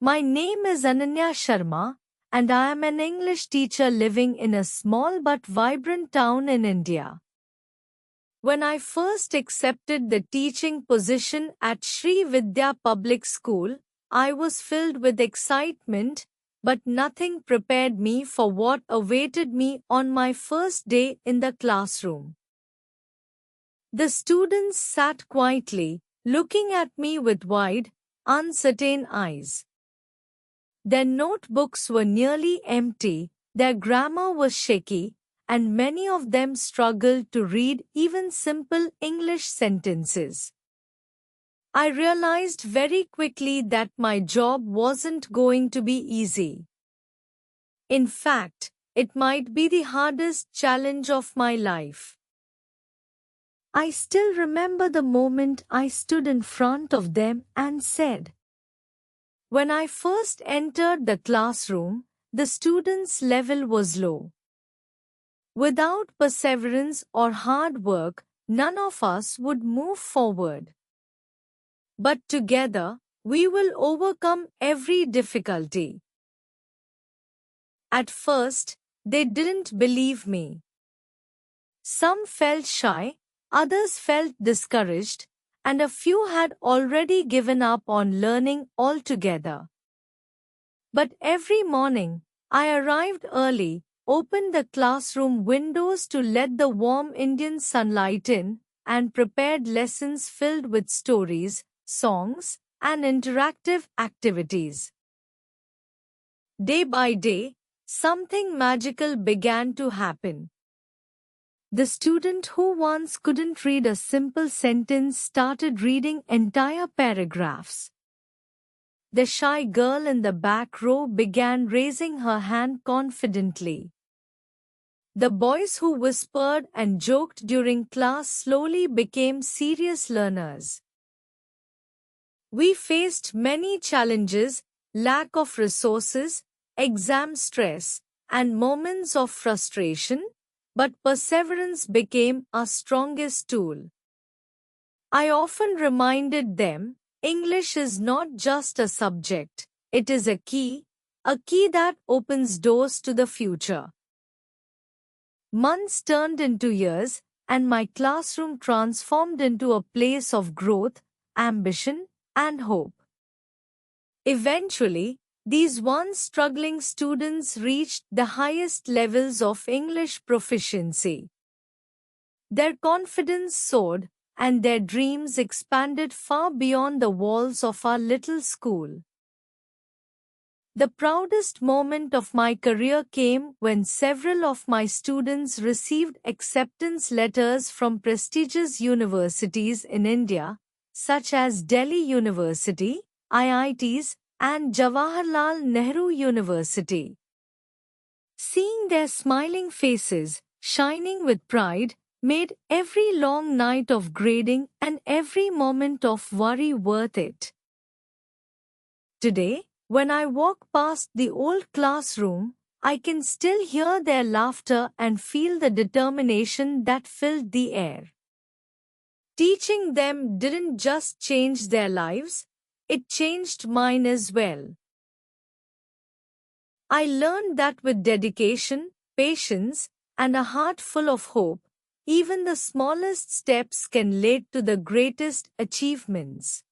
My name is Ananya Sharma, and I am an English teacher living in a small but vibrant town in India. When I first accepted the teaching position at Sri Vidya Public School, I was filled with excitement, but nothing prepared me for what awaited me on my first day in the classroom. The students sat quietly, looking at me with wide, uncertain eyes. Their notebooks were nearly empty, their grammar was shaky, and many of them struggled to read even simple English sentences. I realized very quickly that my job wasn't going to be easy. In fact, it might be the hardest challenge of my life. I still remember the moment I stood in front of them and said, when I first entered the classroom, the students' level was low. Without perseverance or hard work, none of us would move forward. But together, we will overcome every difficulty. At first, they didn't believe me. Some felt shy, others felt discouraged, and a few had already given up on learning altogether. But every morning, I arrived early, opened the classroom windows to let the warm Indian sunlight in, and prepared lessons filled with stories, songs, and interactive activities. Day by day, something magical began to happen. The student who once couldn't read a simple sentence started reading entire paragraphs. The shy girl in the back row began raising her hand confidently. The boys who whispered and joked during class slowly became serious learners. We faced many challenges, lack of resources, exam stress, and moments of frustration, but perseverance became our strongest tool. I often reminded them, English is not just a subject, it is a key that opens doors to the future. Months turned into years, and my classroom transformed into a place of growth, ambition, and hope. Eventually, these once struggling students reached the highest levels of English proficiency. Their confidence soared, and their dreams expanded far beyond the walls of our little school. The proudest moment of my career came when several of my students received acceptance letters from prestigious universities in India, such as Delhi University, IITs, and Jawaharlal Nehru University. Seeing their smiling faces, shining with pride, made every long night of grading and every moment of worry worth it. Today, when I walk past the old classroom, I can still hear their laughter and feel the determination that filled the air. Teaching them didn't just change their lives, it changed mine as well. I learned that with dedication, patience, and a heart full of hope, even the smallest steps can lead to the greatest achievements.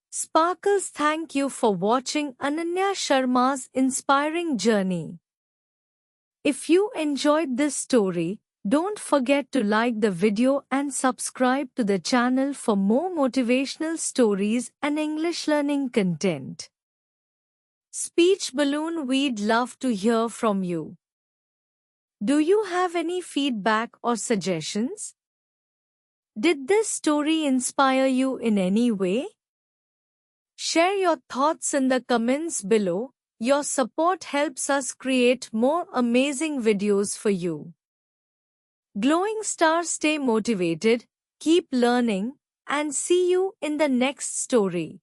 Sparkles, thank you for watching Ananya Sharma's inspiring journey. If you enjoyed this story, don't forget to like the video and subscribe to the channel for more motivational stories and English learning content. Speech Balloon, we'd love to hear from you. Do you have any feedback or suggestions? Did this story inspire you in any way? Share your thoughts in the comments below. Your support helps us create more amazing videos for you. Glowing Star, stay motivated, keep learning, and see you in the next story.